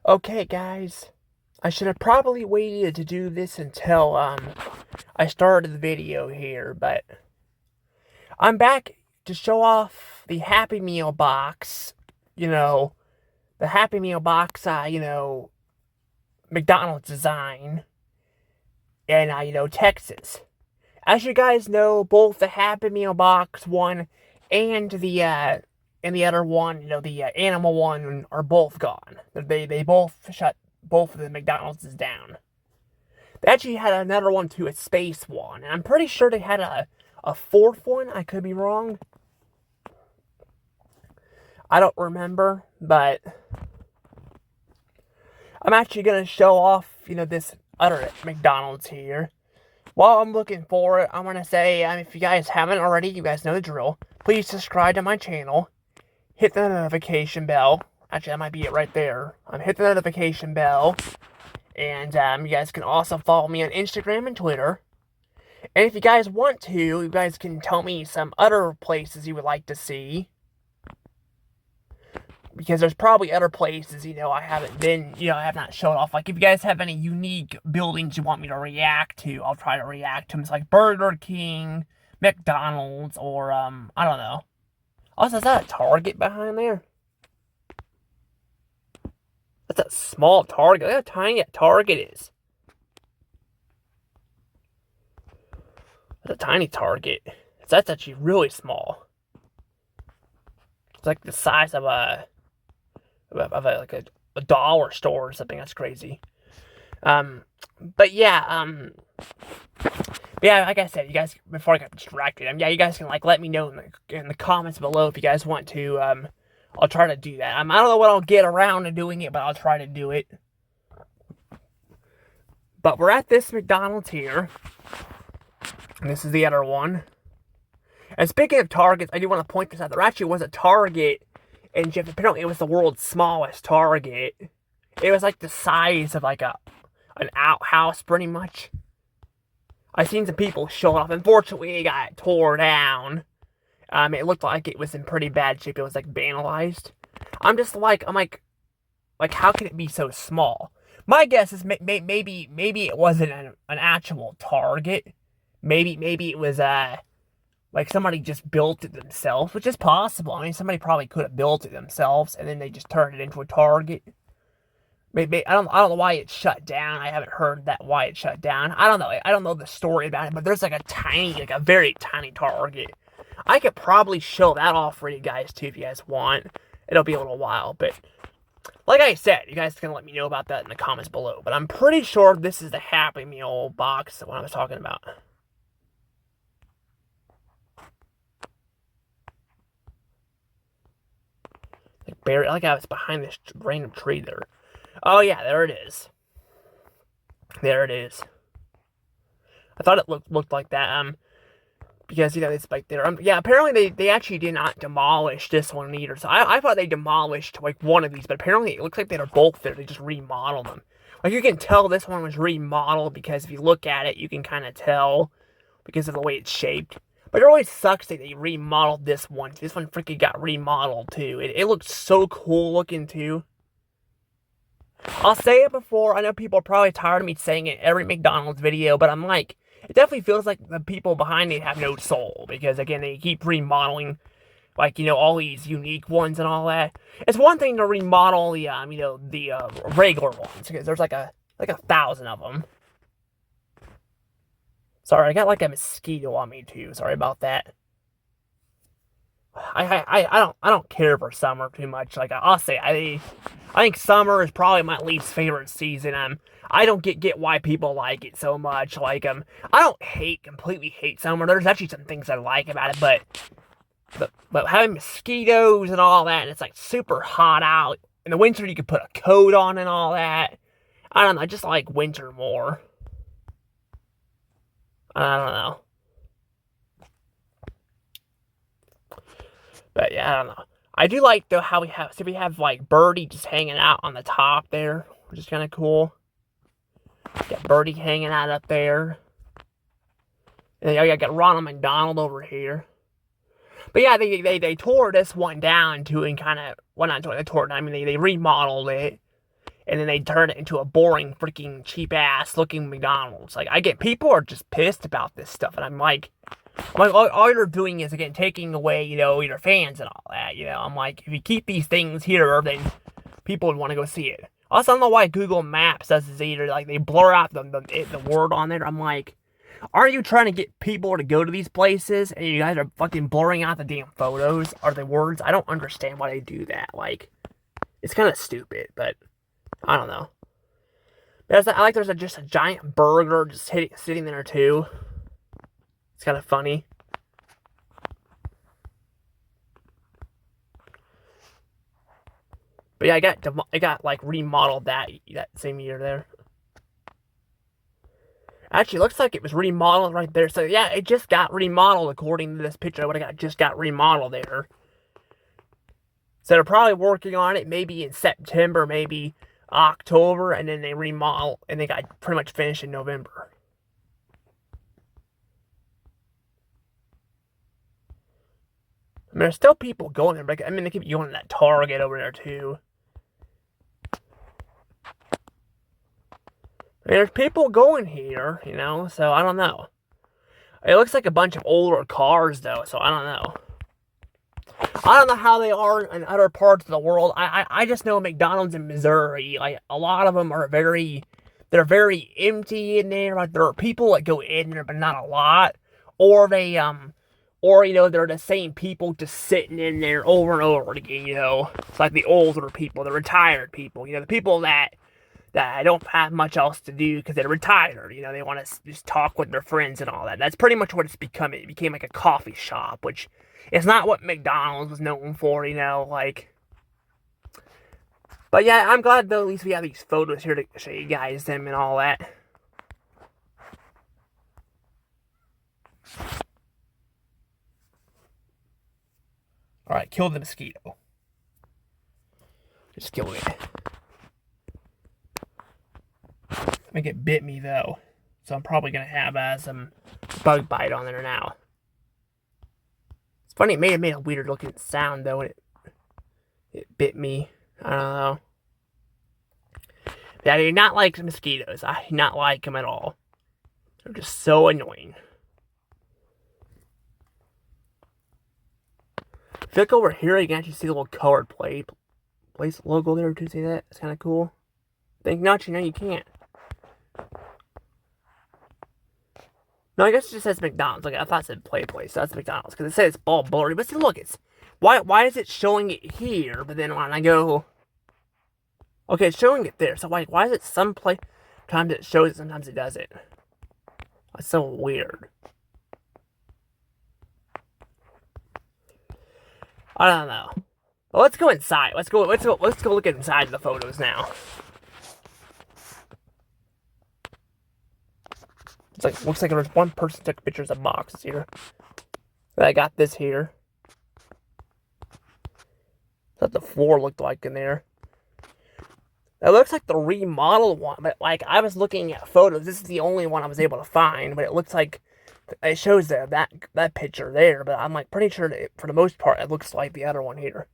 Okay, guys, I should have probably waited to do this until I started the video here, but I'm back to show off the Happy Meal box. You know, the Happy Meal box. McDonald's design in Texas. As you guys know, both the Happy Meal box one and the other one, the animal one, are both gone. They both shut both of the McDonald's down. They actually had another one too, a space one, and I'm pretty sure they had a fourth one. I could be wrong. I don't remember, but I'm actually gonna show off, this other McDonald's here. While I'm looking for it, I'm gonna say, if you guys haven't already, you guys know the drill. Please subscribe to my channel. Hit the notification bell. Actually, that might be it right there. Hit the notification bell. And you guys can also follow me on Instagram and Twitter. And if you guys want to, you guys can tell me some other places you would like to see. Because there's probably other places, I haven't been, I have not shown off. Like, if you guys have any unique buildings you want me to react to, I'll try to react to them. It's like Burger King, McDonald's, or, I don't know. Also, is that a Target behind there? That's a small Target. Look how tiny that Target is. That's a tiny Target. That's actually really small. It's like the size of a dollar store or something. That's crazy. But yeah, like I said, you guys, before I got distracted, you guys can let me know in the comments below if you guys want to. I'll try to do that. I don't know when I'll get around to doing it, but I'll try to do it. But we're at this McDonald's here. And this is the other one. And speaking of Targets, I do want to point this out. There actually was a Target in Japan. Apparently it was the world's smallest Target. It was like the size of an outhouse, pretty much. I've seen some people show it off. Unfortunately, it got tore down. It looked like it was in pretty bad shape. It was vandalized. I'm like, how can it be so small? My guess is maybe it wasn't an actual Target. Maybe it was somebody just built it themselves, which is possible. Somebody probably could have built it themselves and then they just turned it into a Target. Maybe I don't know why it shut down. I haven't heard why it shut down. I don't know. I don't know the story about it, but there's a very tiny Target. I could probably show that off for you guys too if you guys want. It'll be a little while, but like I said, you guys can let me know about that in the comments below. But I'm pretty sure this is the Happy Meal box that I was talking about. I was behind this random tree there. Oh yeah, there it is. There it is. I thought it looked like that. Because it's there. Yeah, apparently they actually did not demolish this one either. So I thought they demolished one of these, but apparently it looks like they're both there. They just remodeled them. You can tell this one was remodeled because if you look at it, you can kind of tell because of the way it's shaped. But it always sucks that they remodeled this one. This one freaking got remodeled too. It looks so cool looking too. I'll say it before. I know people are probably tired of me saying it every McDonald's video, but I'm like, it definitely feels like the people behind it have no soul. Because, again, they keep remodeling, all these unique ones and all that. It's one thing to remodel the, regular ones. Because there's like a 1,000 of them. Sorry, I got a mosquito on me too. Sorry about that. I don't care for summer too much. I'll say, I think summer is probably my least favorite season. I don't get why people like it so much. I don't completely hate summer. There's actually some things I like about it, but having mosquitoes and all that, and it's super hot out. In the winter, you can put a coat on and all that. I don't know. I just like winter more. I don't know. But yeah, I don't know. I do like though how we have Birdie just hanging out on the top there, which is kind of cool. Got Birdie hanging out up there. And I got Ronald McDonald over here. But yeah, they tore this one down too and kind of, well, not tore, they tore it down. They remodeled it. and then they turn it into a boring, freaking cheap-ass looking McDonald's. Like, I get people are just pissed about this stuff, and I'm like, all you're doing is, again, taking away, your fans and all that, I'm like, if you keep these things here, then people would want to go see it. Also, I don't know why Google Maps does this either. Like, they blur out the word on there. I'm like, aren't you trying to get people to go to these places, and you guys are fucking blurring out the damn photos or the words? I don't understand why they do that. Like, it's kind of stupid, but I don't know. There's just a giant burger just sitting there, too. It's kind of funny. But yeah, I got like remodeled that same year there. Actually, looks like it was remodeled right there. So yeah, it just got remodeled according to this picture. What I got just got remodeled there. So they're probably working on it maybe in September, maybe October, and then they remodel and they got pretty much finished in November. I mean, there's still people going there, but I mean, they keep going to that Target over there, too. I mean, there's people going here, so I don't know. It looks like a bunch of older cars, though, so I don't know. I don't know how they are in other parts of the world. I just know McDonald's in Missouri, like, a lot of them are they're very empty in there. Like, there are people that go in there, but not a lot. Or they're the same people just sitting in there over and over again, It's like the older people, the retired people, the people that don't have much else to do because they're retired, they want to just talk with their friends and all that. That's pretty much what it's become. It became like a coffee shop, which is not what McDonald's was known for, like. But yeah, I'm glad, though, at least we have these photos here to show you guys them and all that. Alright, kill the mosquito. Just kill it. I think it bit me, though. So I'm probably going to have some bug bite on there now. It's funny, it made a weird looking sound, though, when it bit me. I don't know. Yeah, I do not like mosquitoes. I do not like them at all. They're just so annoying. If you look over here, you can actually see the little colored place logo there. Do you see that? It's kind of cool. Think not, you can't. No, I guess it just says McDonald's. Like, I thought it said play place. So that's McDonald's. Because it says it's all blurry. But see, look, why is it showing it here? But then when I go... Okay, it's showing it there. So why is it sometimes it shows it, sometimes it doesn't? That's so weird. I don't know. Well, let's go inside. Let's go look at inside the photos now. Looks like there's one person took pictures of boxes here. I got this here. That's what the floor looked like in there. It looks like the remodeled one, but like I was looking at photos. This is the only one I was able to find, but it looks like it shows that picture there. But I'm like pretty sure that for the most part it looks like the other one here.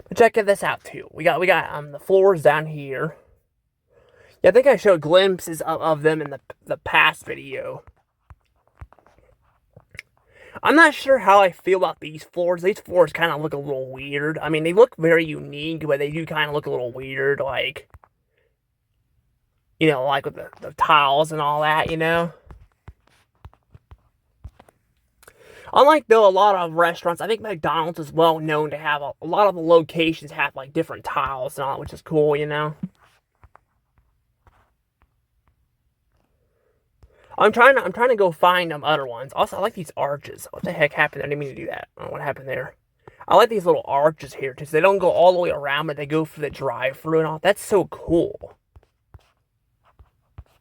But check this out too. We got the floors down here. Yeah, I think I showed glimpses of them in the past video. I'm not sure how I feel about these floors. These floors kind of look a little weird. I mean, they look very unique, but they do kind of look a little weird, like, like with the tiles and all that, Unlike, though, a lot of restaurants, I think McDonald's is well known to have a lot of the locations have, like, different tiles and all that, which is cool, I'm trying to go find other ones. Also, I like these arches. What the heck happened? I didn't mean to do that. I don't know what happened there. I like these little arches here, too. So they don't go all the way around, but they go for the drive-through and all. That's so cool.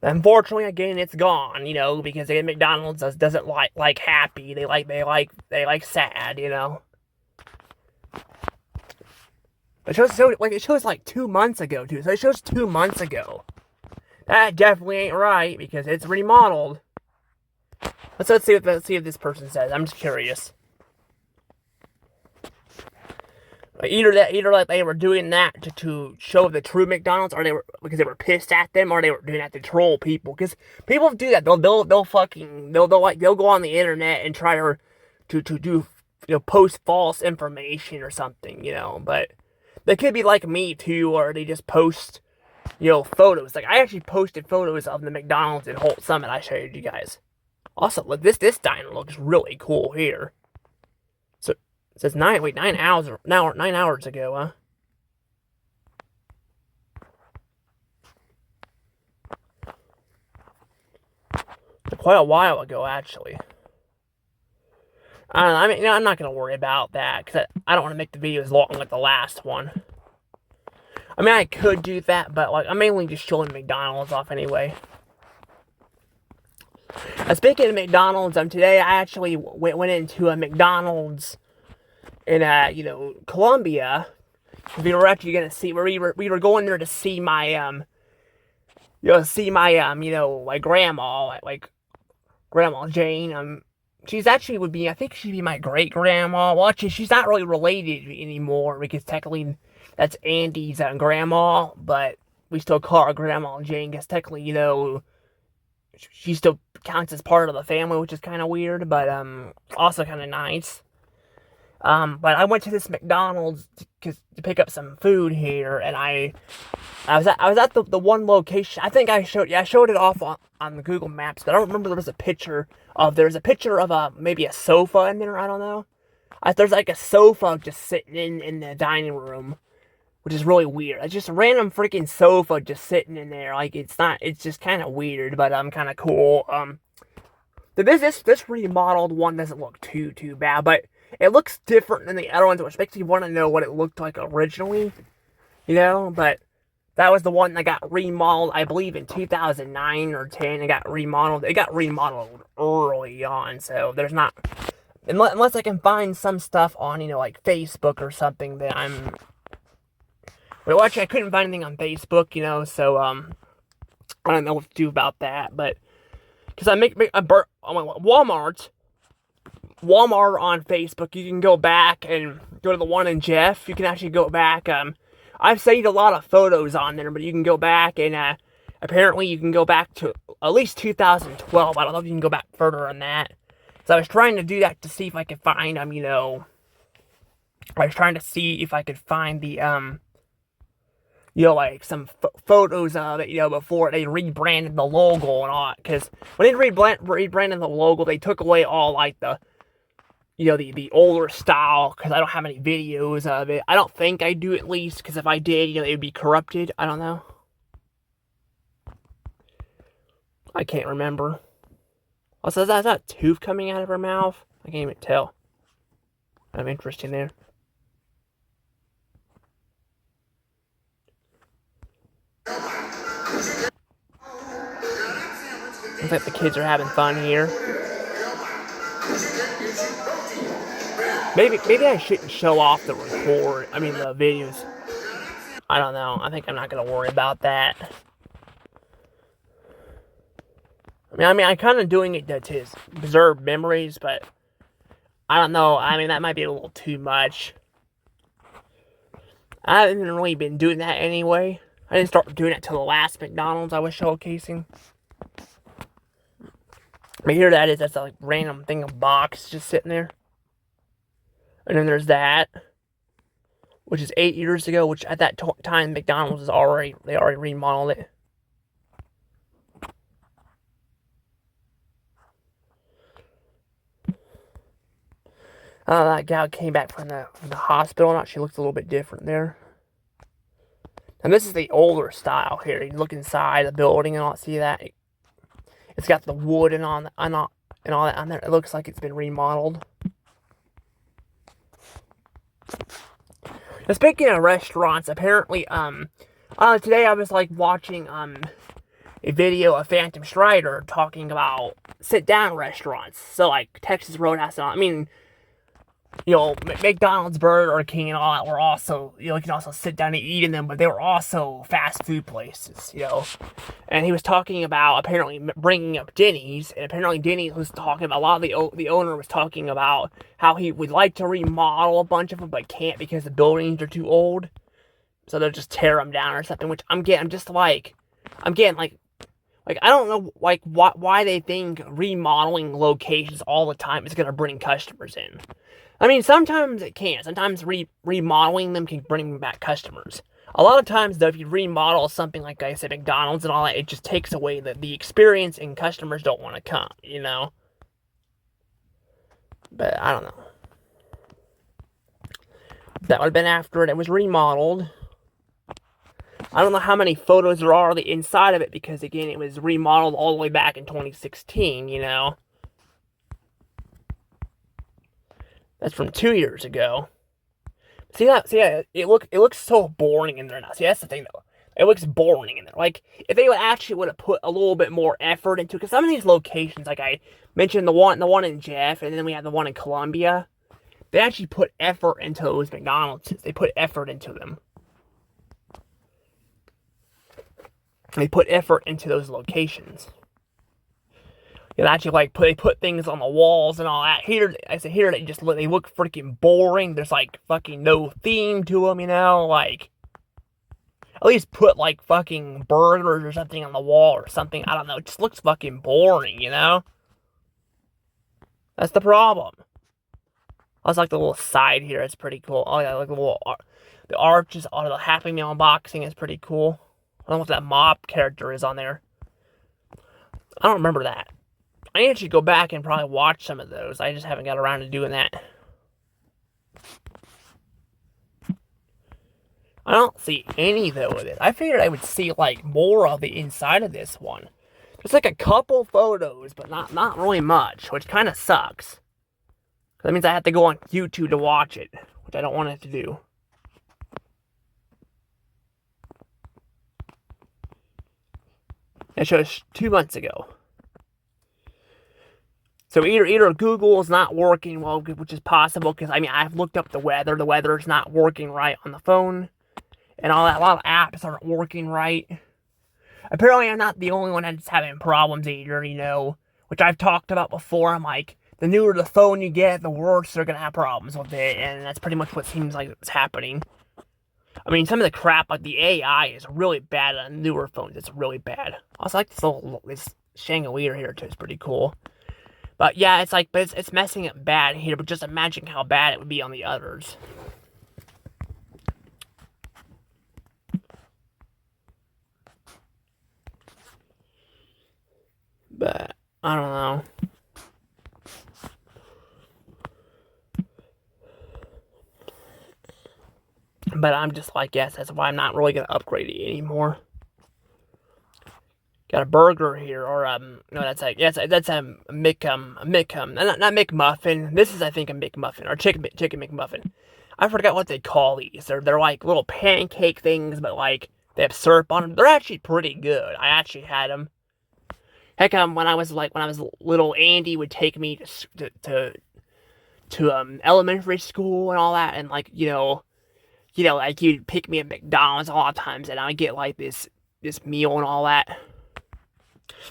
Unfortunately, again, it's gone, because again, McDonald's doesn't like happy. They like sad, It shows like 2 months ago, too. So it shows 2 months ago. That definitely ain't right, because it's remodeled. Let's see what this person says. I'm just curious. Either like they were doing that to show the true McDonald's, or they were because they were pissed at them, or they were doing that to troll people. Because people do that. They'll go on the internet and try to do post false information or something, But they could be like me too, or they just post photos. Like I actually posted photos of the McDonald's in Holt Summit I showed you guys. Also, look, this diner looks really cool here. So it says 9 hours ago, huh? Quite a while ago, actually. I don't know. I mean, I'm not gonna worry about that because I don't want to make the video as long like the last one. I mean, I could do that, but like I'm mainly just showing McDonald's off anyway. Speaking of McDonald's, today I actually went into a McDonald's in Columbia. We were actually gonna see we were going there to see my my grandma, like Grandma Jane. She's actually I think she'd be my great grandma. Well, actually, she's not really related anymore because technically that's Andy's grandma, but we still call her Grandma Jane because technically, she still counts as part of the family, which is kind of weird, but also kind of nice. But I went to this McDonald's to pick up some food here, and I was at the one location. I think I showed it off on the Google Maps, but I don't remember. There's a picture of maybe a sofa in there. I don't know. There's like a sofa just sitting in the dining room, which is really weird. It's just a random freaking sofa just sitting in there. Like it's just kind of weird, but kind of cool. This remodeled one doesn't look too bad, but it looks different than the other ones, which makes me want to know what it looked like originally, but that was the one that got remodeled, I believe, in 2009 or 10. It got remodeled early on, so there's not, unless I can find some stuff on, like Facebook or something that well, actually, I couldn't find anything on Facebook, so, I don't know what to do about that, but, because I'm Walmart on Facebook, you can go back and go to the one in Jeff. You can actually go back. I've saved a lot of photos on there, but you can go back and apparently you can go back to at least 2012. I don't know if you can go back further than that. So I was trying to do that to see if I could find I was trying to see if I could find the like some photos of it, before they rebranded the logo and all that. Because when they rebranded the logo, they took away all like the the older style, because I don't have any videos of it. I don't think I do, at least, because if I did, it would be corrupted. I don't know. I can't remember. Also, is that a tooth coming out of her mouth? I can't even tell. Kind of interesting there. Looks like the kids are having fun here. Maybe I shouldn't show off the videos. I don't know. I think I'm not gonna worry about that. I'm kind of doing it to preserve memories, but I don't know. That might be a little too much. I haven't really been doing that anyway. I didn't start doing it till the last McDonald's I was showcasing. But here that is. That's a random thing of box just sitting there. And then there's that, which is 8 years ago, which at that time McDonald's they already remodeled it. That gal came back from the hospital, and she looks a little bit different there. And this is the older style here. You look inside the building and all, see that? It's got the wood and all that on there. It looks like it's been remodeled. Now, speaking of restaurants, apparently, today I was watching a video of Phantom Strider talking about sit-down restaurants. So Texas Roadhouse and all. McDonald's, Burger King, and all that were also, you can also sit down and eat in them, but they were also fast food places. And he was talking about apparently bringing up Denny's, and apparently Denny's was talking about, a lot of the owner was talking about how he would like to remodel a bunch of them, but can't because the buildings are too old. So they'll just tear them down or something, which I'm getting I don't know, why they think remodeling locations all the time is going to bring customers in. I mean, sometimes it can. Sometimes remodeling them can bring back customers. A lot of times, though, if you remodel something like I said, McDonald's and all that, it just takes away the experience, and customers don't want to come. But I don't know. That would have been after it was remodeled. I don't know how many photos there are on the inside of it because, again, it was remodeled all the way back in 2016, That's from 2 years ago. See, it looks so boring in there now. See, that's the thing, though. It looks boring in there. Like, if they would have put a little bit more effort into it, because some of these locations, like I mentioned, the one in Jeff, and then we have the one in Columbia, they actually put effort into those McDonald's. They put effort into them. They put effort into those locations. Actually, they put things on the walls and all that. Here they look freaking boring. There's fucking no theme to them, at least put fucking burgers or something on the wall or something. I don't know. It just looks fucking boring, That's the problem. I was the little side here. It's pretty cool. Oh yeah, the arches on the Happy Meal unboxing is pretty cool. I don't know if that mop character is on there. I don't remember that. I need to go back and probably watch some of those. I just haven't got around to doing that. I don't see any, though, of it. I figured I would see, more of the inside of this one. There's, a couple photos, but not really much, which kind of sucks. That means I have to go on YouTube to watch it, which I don't want it to do. It shows 2 months ago. So either Google is not working well, which is possible, because, I've looked up the weather. The weather is not working right on the phone. And all that. A lot of apps aren't working right. Apparently, I'm not the only one that's having problems either, which I've talked about before. I'm the newer the phone you get, the worse they're going to have problems with it. And that's pretty much what seems like it's happening. Some of the crap, the AI is really bad on newer phones. It's really bad. I also like this chandelier here, too. It's pretty cool. But yeah, it's messing up bad here, but just imagine how bad it would be on the others. But, I don't know. But I'm just yes, that's why I'm not really going to upgrade it anymore. Got a burger here, or, no, that's not McMuffin. This is, I think, a McMuffin, or chicken McMuffin. I forgot what they call these. They're little pancake things, but, they have syrup on them. They're actually pretty good. I actually had them. Heck, when I was little, Andy would take me to elementary school and all that, and he'd pick me at McDonald's a lot of times, and I'd get this meal and all that.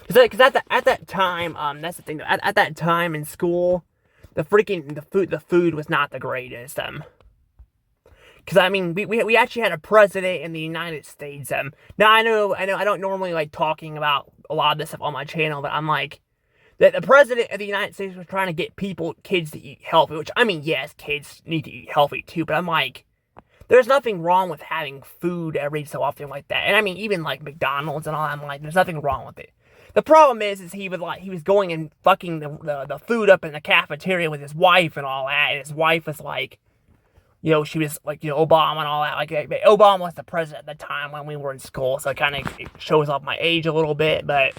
Because at that time, that's the thing. At that time in school, the food was not the greatest. Because we actually had a president in the United States. Now I know I don't normally talking about a lot of this stuff on my channel, but I'm the president of the United States was trying to get kids to eat healthy. Which yes, kids need to eat healthy too. But I'm there's nothing wrong with having food every so often like that. And even McDonald's and all. I'm there's nothing wrong with it. The problem is he was going and fucking the food up in the cafeteria with his wife and all that, and his wife was she was Obama and all that. Obama was the president at the time when we were in school, so it shows off my age a little bit, but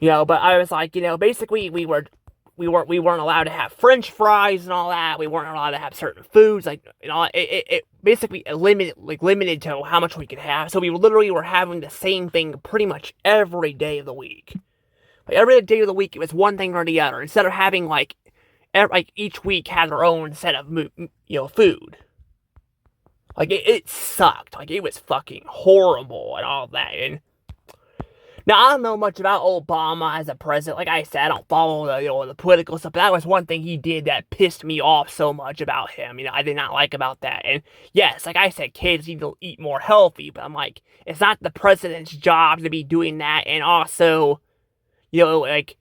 but I was basically we weren't allowed to have French fries and all that. We weren't allowed to have certain foods, it basically limited to how much we could have. So we literally were having the same thing pretty much every day of the week. Every day of the week, it was one thing or the other. Instead of having like each week had their own set of food. Like it sucked. Like it was fucking horrible and all that. And now I don't know much about Obama as a president. Like I said, I don't follow the political stuff. But that was one thing he did that pissed me off so much about him. I did not like about that. And yes, like I said, kids need to eat more healthy. But I'm like, it's not the president's job to be doing that. And also, like.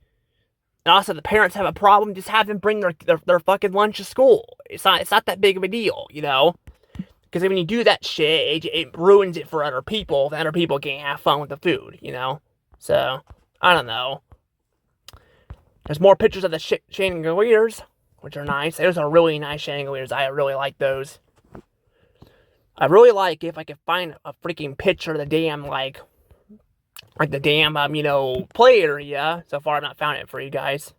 And also, the parents have a problem. Just have them bring their fucking lunch to school. It's not that big of a deal, Because when you do that shit, it ruins it for other people. If other people can't have fun with the food, So, I don't know. There's more pictures of the chandeliers, which are nice. Those are really nice chandeliers. I really like those. I really like if I could find a freaking picture of the damn, like the damn, play area. So far, I've not found it for you guys.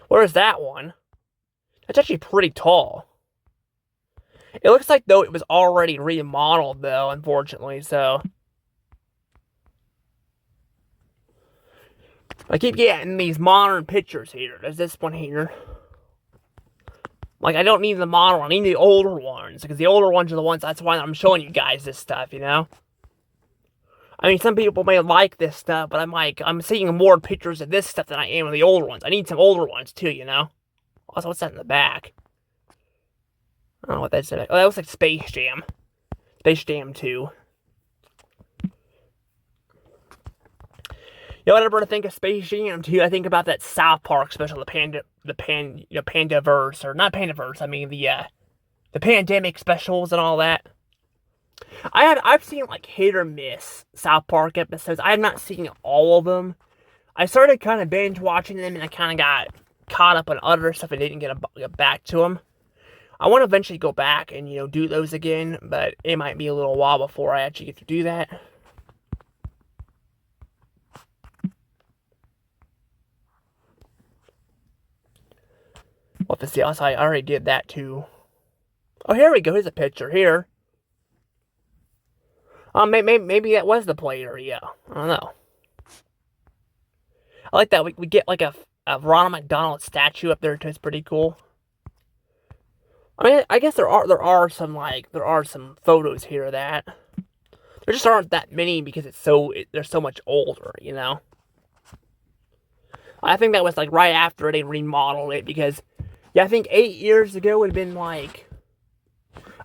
Where's that one? That's actually pretty tall. It looks like, though, it was already remodeled, though, unfortunately, so. I keep getting these modern pictures here. There's this one here. Like, I don't need the model. I need the older ones, because the older ones are the ones, that's why I'm showing you guys this stuff, I mean, some people may like this stuff, but I'm seeing more pictures of this stuff than I am of the older ones. I need some older ones, too, Also, what's that in the back? I don't know what that's in. Oh, that looks like Space Jam. Space Jam 2. Whatever I think of Space Jam 2, I think about that South Park special, Pandaverse, or not Pandaverse, I mean the pandemic specials and all that. I've seen like hit or miss South Park episodes. I have not seen all of them. I started kind of binge watching them, and I kind of got caught up on other stuff and didn't get back to them. I want to eventually go back and do those again, but it might be a little while before I actually get to do that. We'll have to see. Also, I already did that too. Oh, here we go. Here's a picture here. Maybe that was the play area. I don't know. I like that. We get like a Ronald McDonald statue up there too. It's pretty cool. I mean, I guess there are some photos here of that. There just aren't that many because they're so much older, I think that was like right after they remodeled it because, I think 8 years ago would have been like.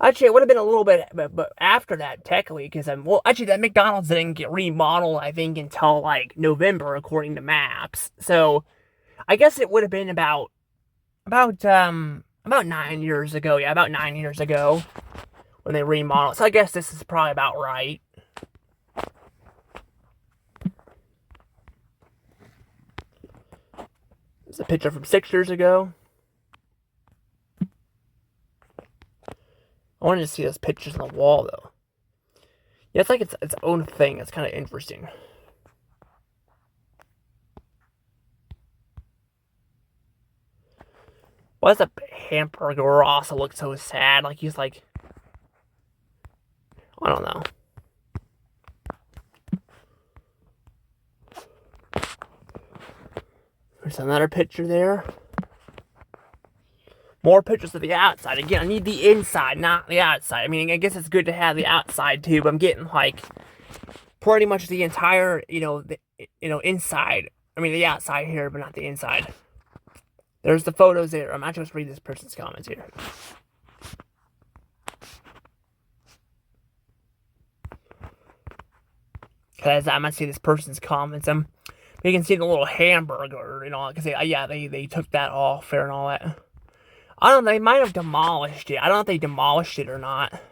Actually, it would have been a little bit, but after that, technically, because actually, that McDonald's didn't get remodeled, I think, until like November, according to maps. So, I guess it would have been about 9 years ago. Yeah, about 9 years ago when they remodeled. So I guess this is probably about right. It's a picture from 6 years ago. I wanted to see those pictures on the wall, though. Yeah, it's like its own thing. It's kind of interesting. Why does the hamburger also look so sad? Like he's like, I don't know. There's another picture there. More pictures of the outside. Again, I need the inside, not the outside. I mean, I guess it's good to have the outside too, but I'm getting like pretty much the entire, inside. I mean, the outside here, but not the inside. There's the photos there. I'm actually just reading this person's comments here. Because I'm gonna see this person's comments. You can see the little hamburger, because they took that off there and all that. I don't know, they might have demolished it. I don't know if they demolished it or not.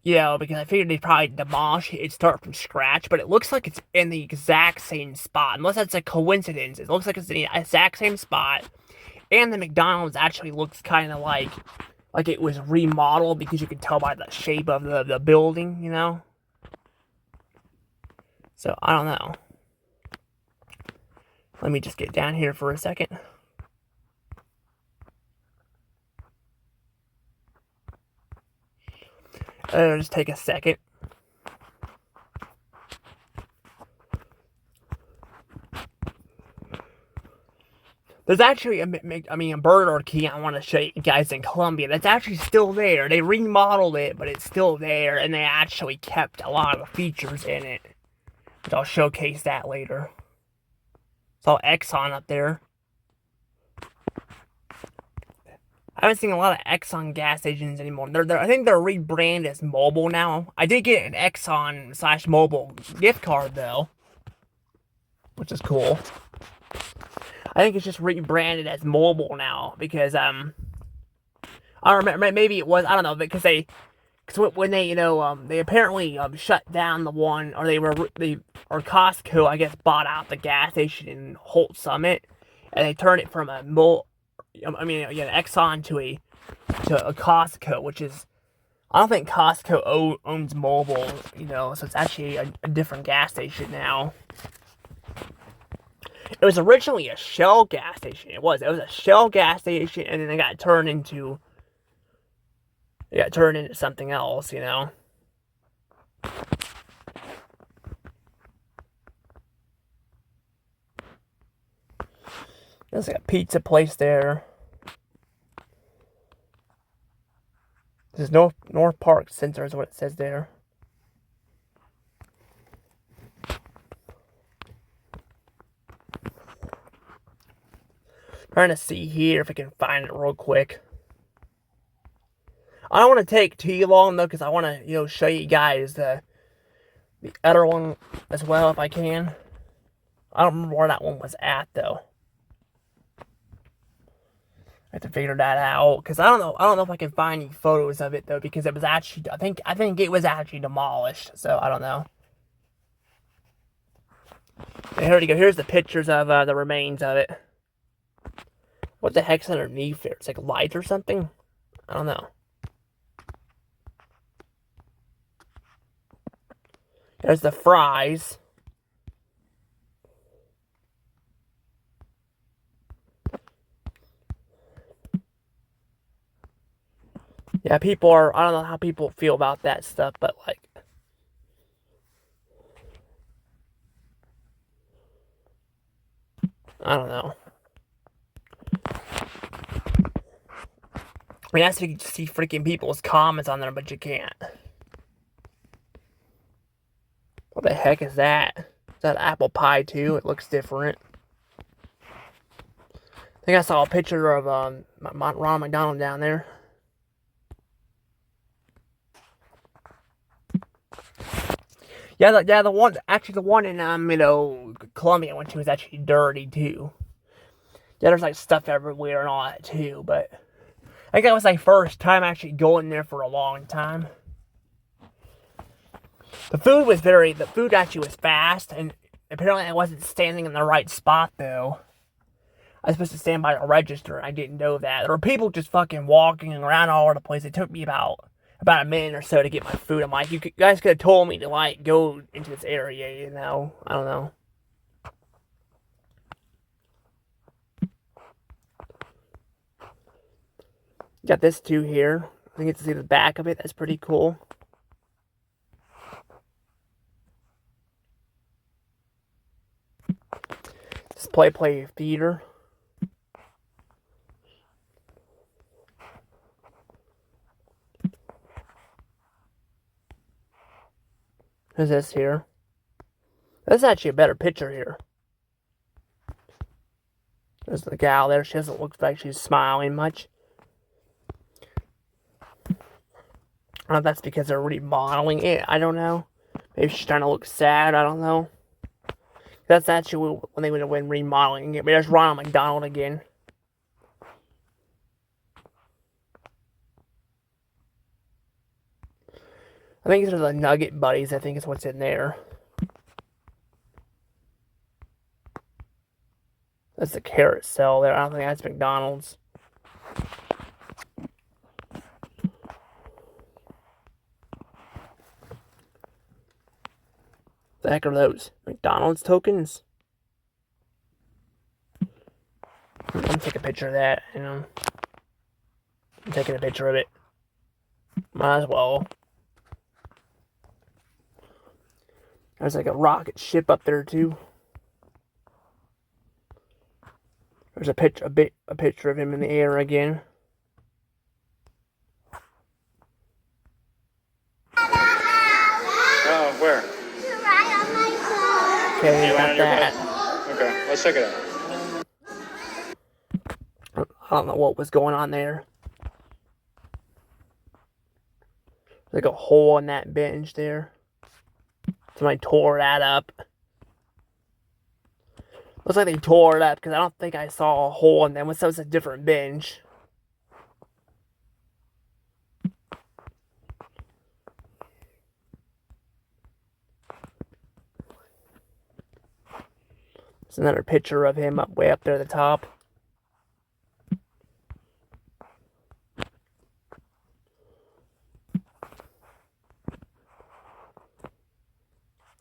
Because I figured they'd probably demolish it and start from scratch, but it looks like it's in the exact same spot. Unless that's a coincidence. It looks like it's in the exact same spot. And the McDonald's actually looks kind of like it was remodeled because you can tell by the shape of the building, So, I don't know. Let me just get down here for a second. It'll just take a second. There's actually a Burger King I want to show you guys in Columbia that's actually still there. They remodeled it, but it's still there, and they actually kept a lot of the features in it. Which I'll showcase that later. It's all Exxon up there. I haven't seen a lot of Exxon gas stations anymore. I think they're rebranded as Mobile now. I did get an Exxon / Mobile gift card though, which is cool. I think it's just rebranded as Mobile now because I don't remember, maybe it was, I don't know, because when they they apparently shut down the one, or or Costco I guess bought out the gas station in Holt Summit, and they turned it from Exxon to a Costco, which is, I don't think Costco owns Mobile, so it's actually a different gas station now. It was originally a Shell gas station. It was a Shell gas station, and then it got turned into something else, There's like a pizza place there. This is North Park Center is what it says there. Trying to see here if I can find it real quick. I don't want to take too long though, because I want to show you guys the other one as well if I can. I don't remember where that one was at though. I have to figure that out, because I don't know if I can find any photos of it though, because it was actually, I think it was actually demolished, so I don't know. And here we go. Here's the pictures of the remains of it. What the heck's underneath there? It's like light or something? I don't know. There's the fries. Yeah, I don't know how people feel about that stuff, but like, I don't know. I mean, that's so you can see freaking people's comments on there, but you can't. What the heck is that? Is that apple pie too? It looks different. I think I saw a picture of Ronald McDonald down there. Yeah, the one in Columbia I went to was actually dirty too. Yeah, there's like stuff everywhere and all that too, but I think that was my first time actually going there for a long time. The food actually was fast, and apparently I wasn't standing in the right spot though. I was supposed to stand by a register, and I didn't know that. There were people just fucking walking around all over the place. It took me about a minute or so to get my food. I'm like, you guys could have told me to like go into this area, I don't know. Got this too here. I get to see the back of it. That's pretty cool. Play theater. Who's this here? That's actually a better picture here. There's the gal there. She doesn't look like she's smiling much. I don't know if that's because they're remodeling it. I don't know. Maybe she's trying to look sad. I don't know. That's actually when they went in remodeling it. But there's Ronald McDonald again. I think there's the Nugget Buddies. I think is what's in there. That's the carrot cell there. I don't think that's McDonald's. The heck are those? McDonald's tokens? I'm gonna take a picture of that, I'm taking a picture of it. Might as well. There's like a rocket ship up there too. There's a picture of him in the air again. Oh, where? Okay, You got on your that. bed? Okay, let's check it out. I don't know what was going on there. Like a hole in that bench there. Somebody tore that up. Looks like they tore it up because I don't think I saw a hole in them. So it's a different bench. There's another picture of him way up there at the top.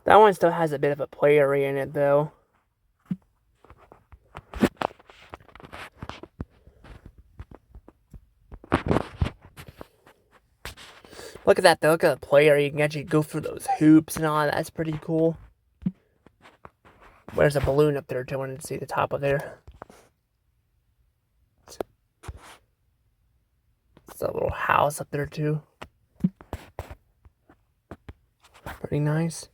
That one still has a bit of a play area in it, though. Look at that, though. Look at the play area. You can actually go through those hoops and all that. That's pretty cool. There's a balloon up there, too. I wanted to see the top of there. It's a little house up there, too. Pretty nice.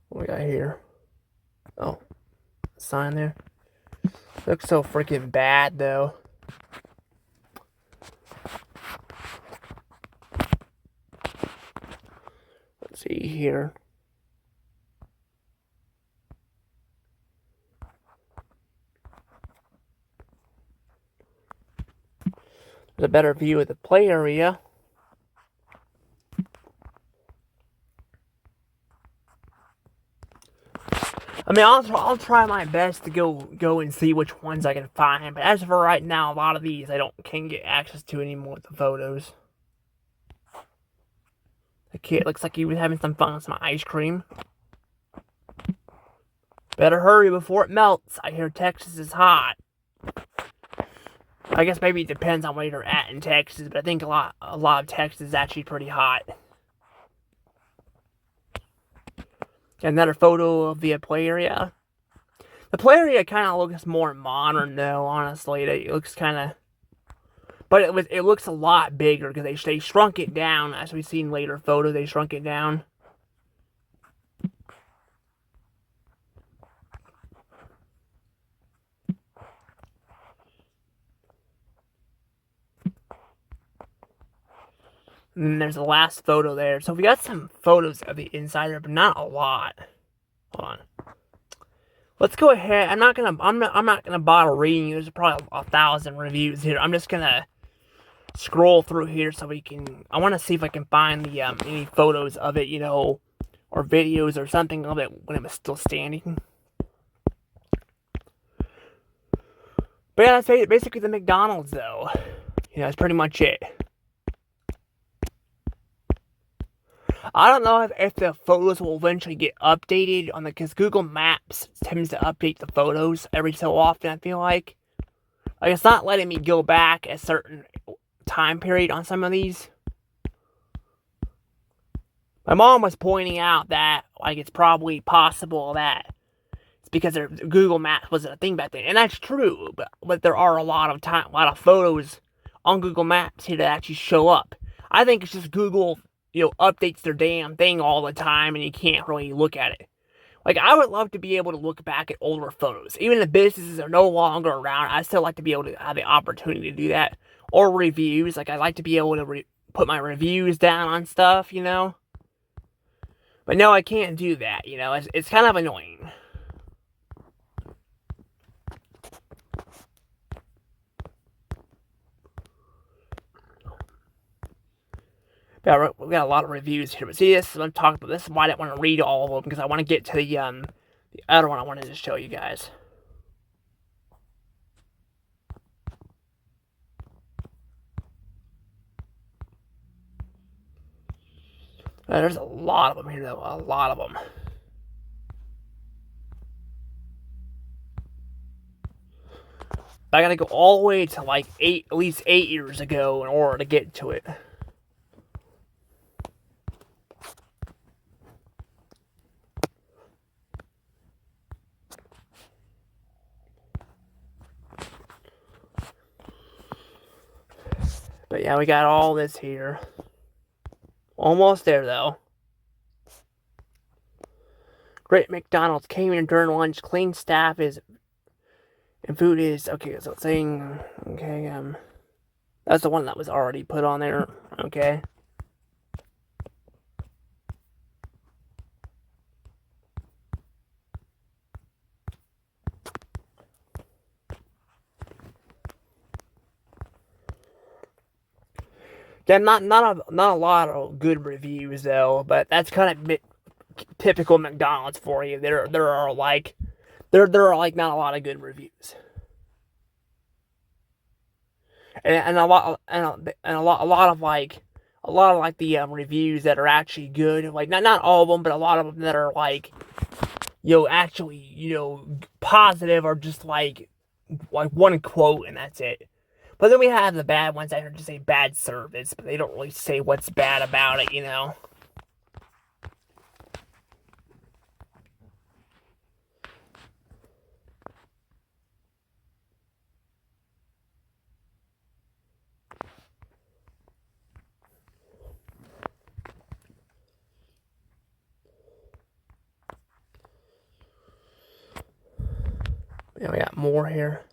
What we got here? Oh, sign there. Looks so freaking bad, though. Let's see here. There's a better view of the play area. I mean, I'll try my best to go and see which ones I can find. But as for right now, a lot of these I can't get access to anymore with the photos. The kid looks like he was having some fun with some ice cream. Better hurry before it melts. I hear Texas is hot. I guess maybe it depends on where you're at in Texas, but I think a lot of Texas is actually pretty hot. Another photo of the play area. The play area kind of looks more modern, though. Honestly, it looks kind of, but it looks a lot bigger because they shrunk it down. As we've seen later photos, they shrunk it down. And then there's the last photo there. So we got some photos of the insider, but not a lot. Hold on. Let's go ahead. I'm not gonna bother reading. There's probably 1,000 reviews here. I'm just gonna scroll through here so we can. I want to see if I can find the any photos of it, or videos or something of it when it was still standing. But yeah, that's basically the McDonald's, though. That's pretty much it. I don't know if the photos will eventually get updated because Google Maps tends to update the photos every so often. I feel like it's not letting me go back a certain time period on some of these. My mom was pointing out that it's probably possible that it's because Google Maps wasn't a thing back then, and that's true. But there are a lot of photos on Google Maps here that actually show up. I think it's just Google updates their damn thing all the time, and you can't really look at it. I would love to be able to look back at older photos. Even if businesses are no longer around, I still like to be able to have the opportunity to do that. Or reviews. I like to be able to put my reviews down on stuff, But no, I can't do that, It's kind of annoying. We got a lot of reviews here, but see, this is what I'm talking about. This is why I didn't want to read all of them, because I want to get to the other one I wanted to show you guys. There's a lot of them here, though. A lot of them. I gotta go all the way to at least 8 years ago in order to get to it. But yeah, we got all this here. Almost there, though. Great McDonald's catering during lunch. Clean staff is... And food is... Okay, so it's saying... Okay, that's the one that was already put on there. Okay. Yeah, not a lot of good reviews though, but that's kind of typical McDonald's for you. There are like not a lot of good reviews, and a lot of like the reviews that are actually good. Like not all of them, but a lot of them that are like actually positive or just like one quote and that's it. But then we have the bad ones that are just say bad service, but they don't really say what's bad about it, Yeah, we got more here.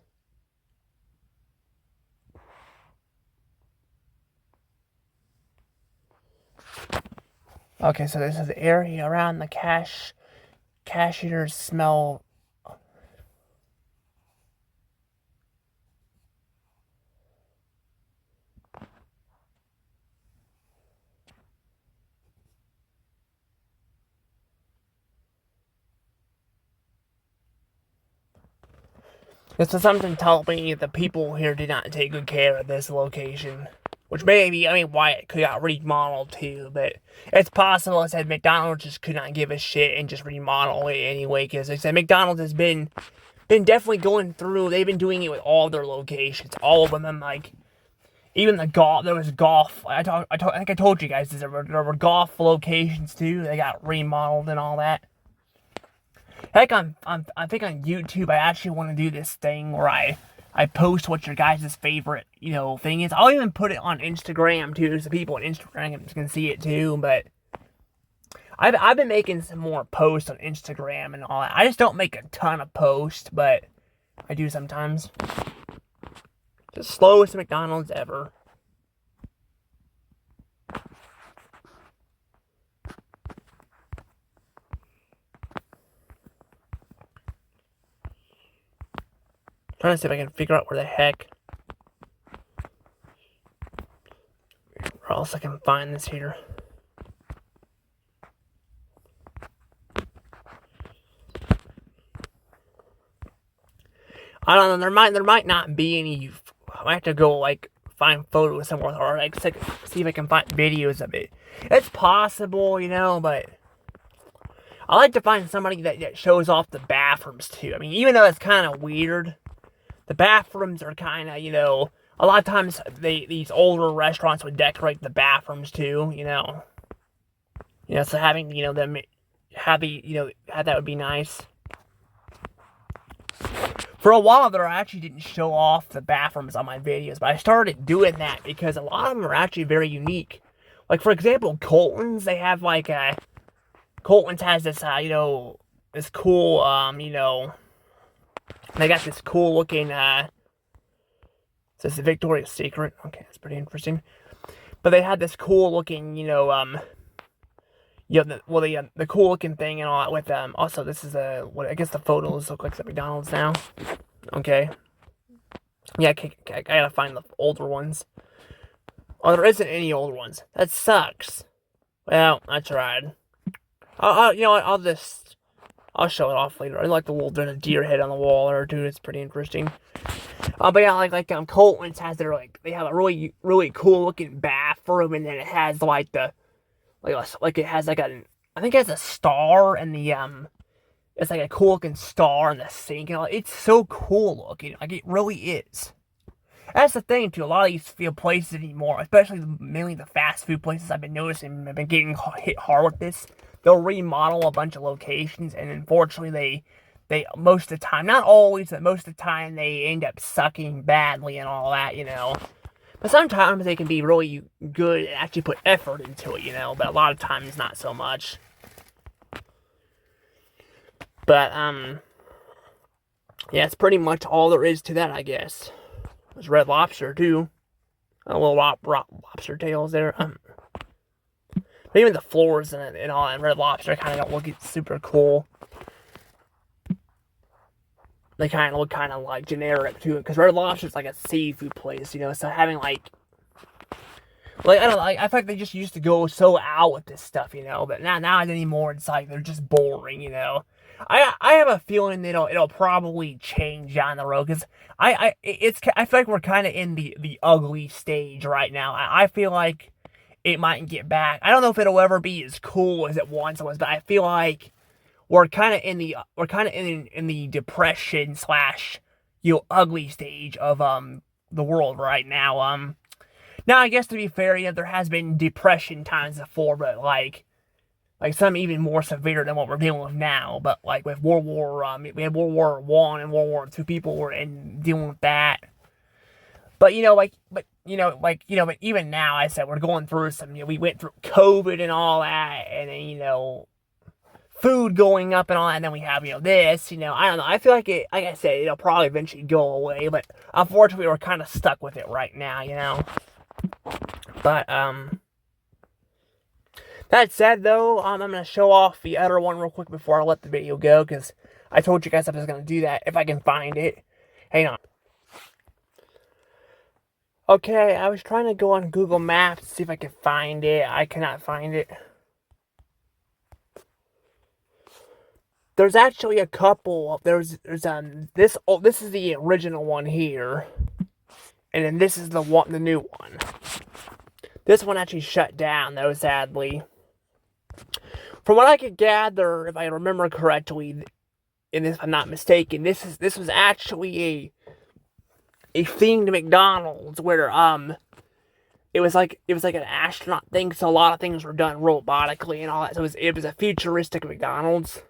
Okay, so this is the area around the cashiers smell. This is something telling me the people here did not take good care of this location. Which maybe, why it could got remodeled too, but it's possible. I said McDonald's just could not give a shit and just remodel it anyway, because like I said McDonald's has been definitely going through. They've been doing it with all their locations, all of them, and like even the golf. There was golf. I think I told you guys there were golf locations too. They got remodeled and all that. Heck, I think on YouTube I actually want to do this thing where I post what your guys' favorite, thing is. I'll even put it on Instagram, too, so people on Instagram can see it, too, but I've been making some more posts on Instagram and all that. I just don't make a ton of posts, but I do sometimes. The slowest McDonald's ever. Trying to see if I can figure out where the heck or else I can find this here. I don't know. There might not be any. I might have to go like find photos somewhere or like see if I can find videos of it. It's possible, but I like to find somebody that shows off the bathrooms too. Even though it's kind of weird. The bathrooms are kind of, a lot of times these older restaurants would decorate the bathrooms too, so having, them have that would be nice. For a while there, I actually didn't show off the bathrooms on my videos, but I started doing that because a lot of them are actually very unique. Like, for example, Colton's, they have like Colton's has this, this cool, they got this cool looking, is this the Victoria's Secret? Okay, that's pretty interesting. But they had this cool looking, the cool looking thing and all that with, also this is I guess the photos look like the McDonald's now. Okay. Yeah, I gotta find the older ones. Oh, there isn't any older ones. That sucks. Well, I tried. I'll show it off later. I like there's a deer head on the wall there too. It's pretty interesting. But yeah, Colton's has they have a really, really cool looking bathroom, and then it has it has I think it has a star and it's like a cool looking star in the sink. It's so cool looking. Like, it really is. That's the thing too. A lot of these places anymore, especially mainly the fast food places, I've been noticing have been getting hit hard with this. They'll remodel a bunch of locations, and unfortunately, they most of the time, not always, but most of the time, they end up sucking badly and all that, But But sometimes they can be really good and actually put effort into it, but a lot of times not so much. But, yeah, it's pretty much all there is to that, I guess. There's Red Lobster, too. A little lobster tails there. But even the floors and all that Red Lobster kind of don't look super cool. They kind of look kind of like generic too, because Red Lobster's like a seafood place, So having like I don't know, I feel like they just used to go so out with this stuff, But not anymore. It's like they're just boring, I have a feeling it'll probably change down the road, because I feel like we're kind of in the ugly stage right now. I feel like it might get back. I don't know if it'll ever be as cool as it once was, but I feel like we're kind of in the depression / ugly stage of the world right now. Now I guess to be fair, there has been depression times before, but like some even more severe than what we're dealing with now. But like with World War, we had World War I and World War II. People were dealing with that. But but even now, I said we're going through some. We went through COVID and all that, and then food going up and all that, and then we have this. I don't know. I feel like like I said, it'll probably eventually go away, but unfortunately, we're kind of stuck with it right now. But that said, though, I'm gonna show off the other one real quick before I let the video go, because I told you guys I was gonna do that if I can find it. Hang on. Okay, I was trying to go on Google Maps to see if I could find it. I cannot find it. There's actually a couple. There's this. Oh, this is the original one here, and then this is the new one. This one actually shut down, though, sadly. From what I could gather, if I remember correctly, and if I'm not mistaken, this was actually a themed McDonald's where it was like an astronaut thing, so a lot of things were done robotically and all that. So it was a futuristic McDonald's,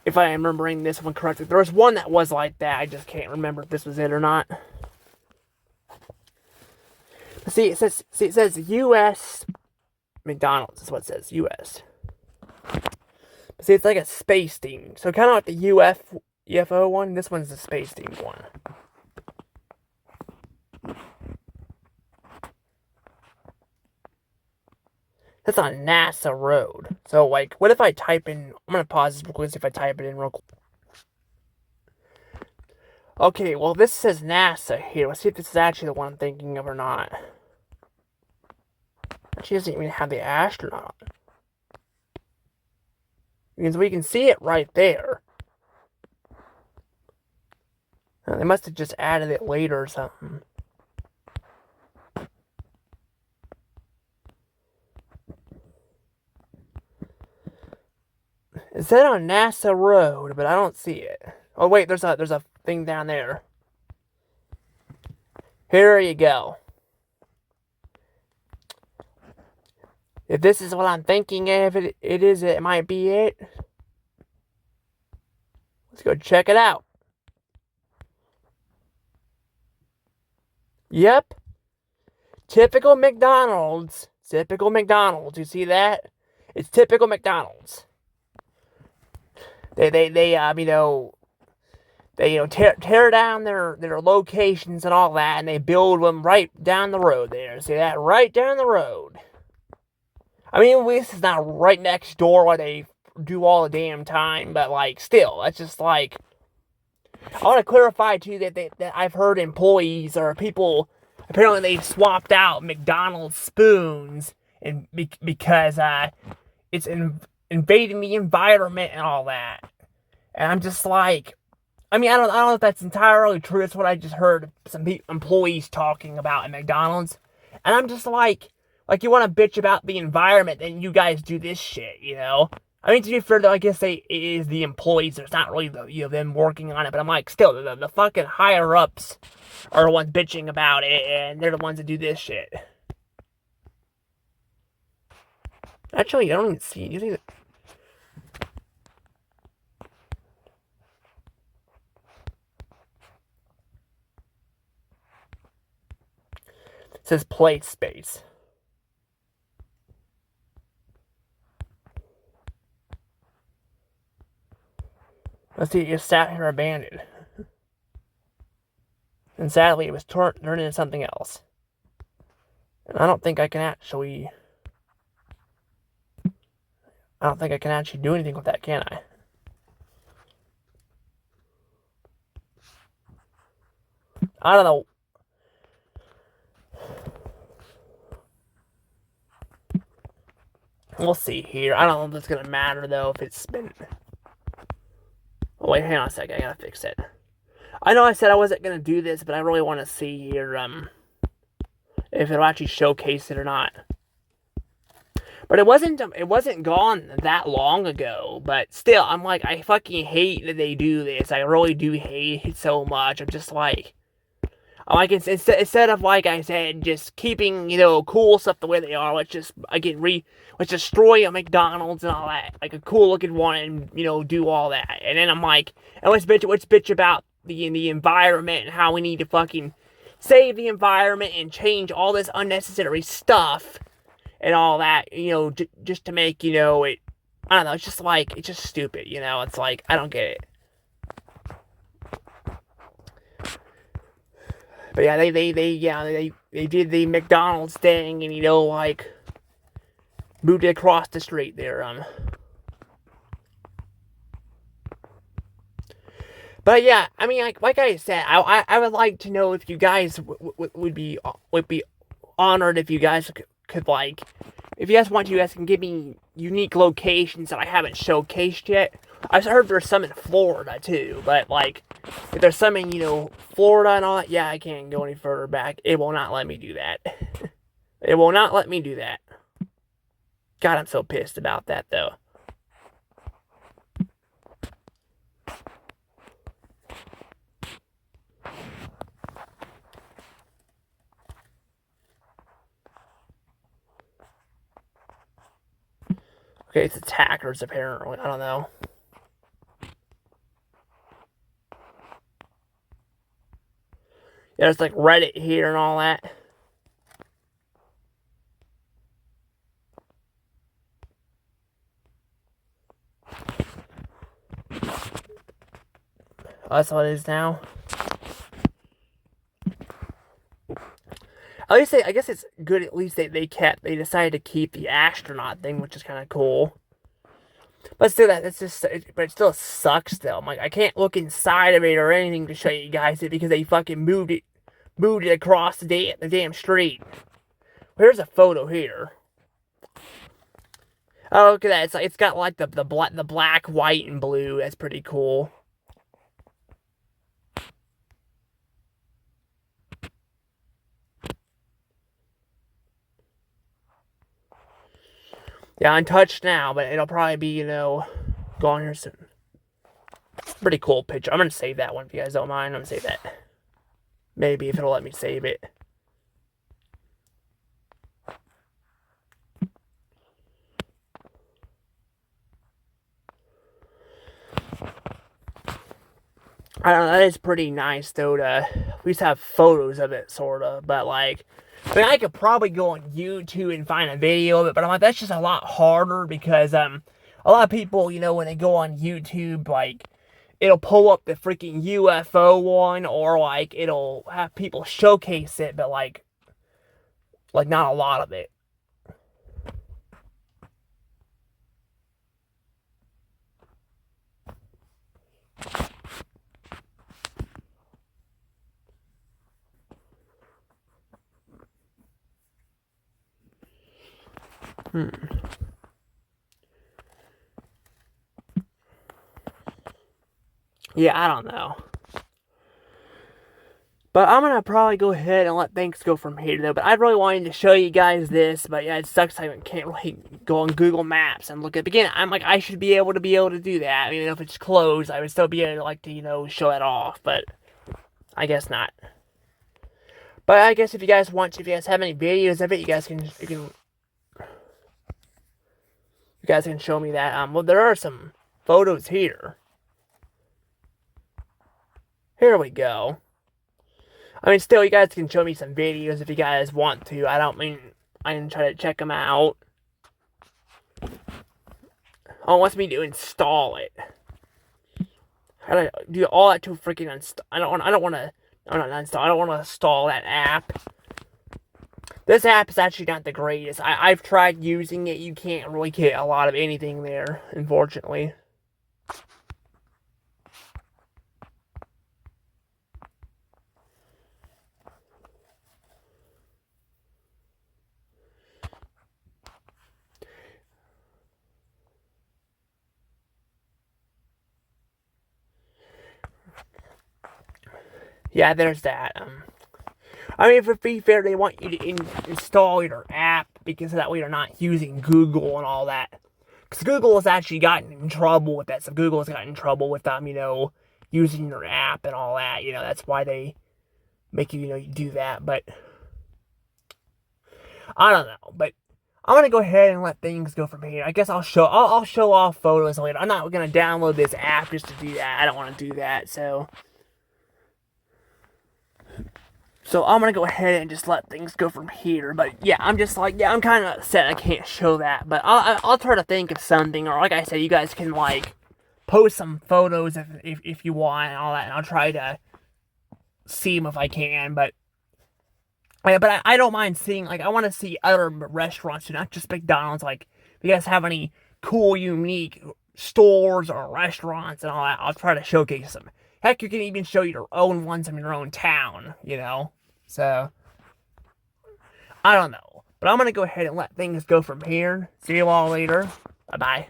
if I'm remembering this one correctly. There was one that was like that. I just can't remember if this was it or not. See, it says U.S. McDonald's. That's what it says, U.S. But see, it's like a space theme. So kind of like the UFO one. This one's the space themed one. That's on NASA Road. So, like, what if I type in... I'm going to pause this real quick, see if I type it in real quick. Okay, well, this says NASA here. Let's see if this is actually the one I'm thinking of or not. She doesn't even have the astronaut. Because we can see it right there. They must have just added it later or something. It said on NASA Road, but I don't see it. Oh wait, there's a thing down there. Here you go. If this is what I'm thinking of, it might be it. Let's go check it out. Yep. Typical McDonald's. Typical McDonald's. You see that? It's typical McDonald's. They tear down their locations and all that, and they build them right down the road there. See that? Right down the road. I mean, this is not right next door where they do all the damn time, but, like, still, that's just, like... I want to clarify, too, that I've heard employees or people... Apparently, they've swapped out McDonald's spoons because it's invading the environment and all that. And I'm just like... I mean, I don't know if that's entirely true. That's what I just heard some employees talking about at McDonald's. And I'm just like, you want to bitch about the environment, then you guys do this shit, I mean, to be fair, though, I guess it is the employees. It's not really them working on it. But I'm like, still, the fucking higher-ups are the ones bitching about it, and they're the ones that do this shit. Actually, I don't even see it. You see that? It says play space. Let's see, it just sat here abandoned. And sadly, it was turned into something else. And I don't think I can actually do anything with that, can I? I don't know. We'll see here. I don't know if it's gonna matter though if it's been. Oh wait, hang on a second. I gotta fix it. I know I said I wasn't gonna do this, but I really want to see here if it'll actually showcase it or not. But it wasn't gone that long ago. But still, I'm like, I fucking hate that they do this. I really do hate it so much. I'm just like instead of, like I said, just keeping, cool stuff the way they are, let's just, let's destroy a McDonald's and all that, like a cool looking one, and, do all that. And then I'm like, and let's bitch about the environment and how we need to fucking save the environment and change all this unnecessary stuff and all that, just to make, it, I don't know, it's just stupid, it's like, I don't get it. But yeah, they did the McDonald's thing and, moved it across the street there, But yeah, I mean, like I said, I would like to know if you guys would be honored if you guys could if you guys want to, you guys can give me unique locations that I haven't showcased yet. I've heard there's some in Florida too, but if there's some in, Florida and all that, yeah, I can't go any further back. It will not let me do that. It will not let me do that. God, I'm so pissed about that though. Okay, it's attackers apparently. I don't know. Yeah, it's like Reddit here and all that. Oh, that's what it is now. At least I guess it's good. At least they decided to keep the astronaut thing, which is kind of cool. But still, but it still sucks. Still, I'm like, I can't look inside of it or anything to show you guys it because they fucking moved it across the damn street. Here's a photo here. Oh, look at that! It's got like the black, white, and blue. That's pretty cool. Yeah, untouched now, but it'll probably be, gone here soon. Pretty cool picture. I'm gonna save that one if you guys don't mind. I'm gonna save that. Maybe if it'll let me save it. I don't know, that is pretty nice though to at least have photos of it, sorta. But I mean, I could probably go on YouTube and find a video of it, but I'm like, that's just a lot harder because a lot of people, when they go on YouTube, it'll pull up the freaking UFO one, or it'll have people showcase it, but not a lot of it. Yeah, I don't know. But I'm going to probably go ahead and let things go from here, though. But I really wanted to show you guys this. But yeah, it sucks I can't really go on Google Maps and look at it. Again, I'm like, I should be able to do that. I mean, if it's closed, I would still be able to, show it off. But I guess not. But I guess if you guys want to, if you guys have any videos of it, you guys can show me that. Well, there are some photos here. Here we go. I mean, still, you guys can show me some videos if you guys want to. I can try to check them out. Oh, it wants me to install it. How do I do all that to freaking install? I don't want to uninstall. I don't want to install that app. This app is actually not the greatest. I've tried using it. You can't really get a lot of anything there, unfortunately. Yeah, there's that. I mean, for be fair, they want you to install your app because that way you're not using Google and all that. Because Google has actually gotten in trouble with that. So Google has gotten in trouble with using your app and all that. That's why they make you do that. But I don't know. But I'm gonna go ahead and let things go from here. I guess I'll show off photos later. I'm not gonna download this app just to do that. I don't want to do that. So I'm gonna go ahead and just let things go from here. But yeah, I'm kind of upset I can't show that. But I'll try to think of something. Or like I said, you guys can post some photos if you want and all that, and I'll try to see them if I can. But I don't mind seeing, I want to see other restaurants, not just McDonald's. If you guys have any cool, unique stores or restaurants and all that, I'll try to showcase them. Heck, you can even show your own ones in your own town, So, I don't know. But I'm going to go ahead and let things go from here. See you all later. Bye-bye.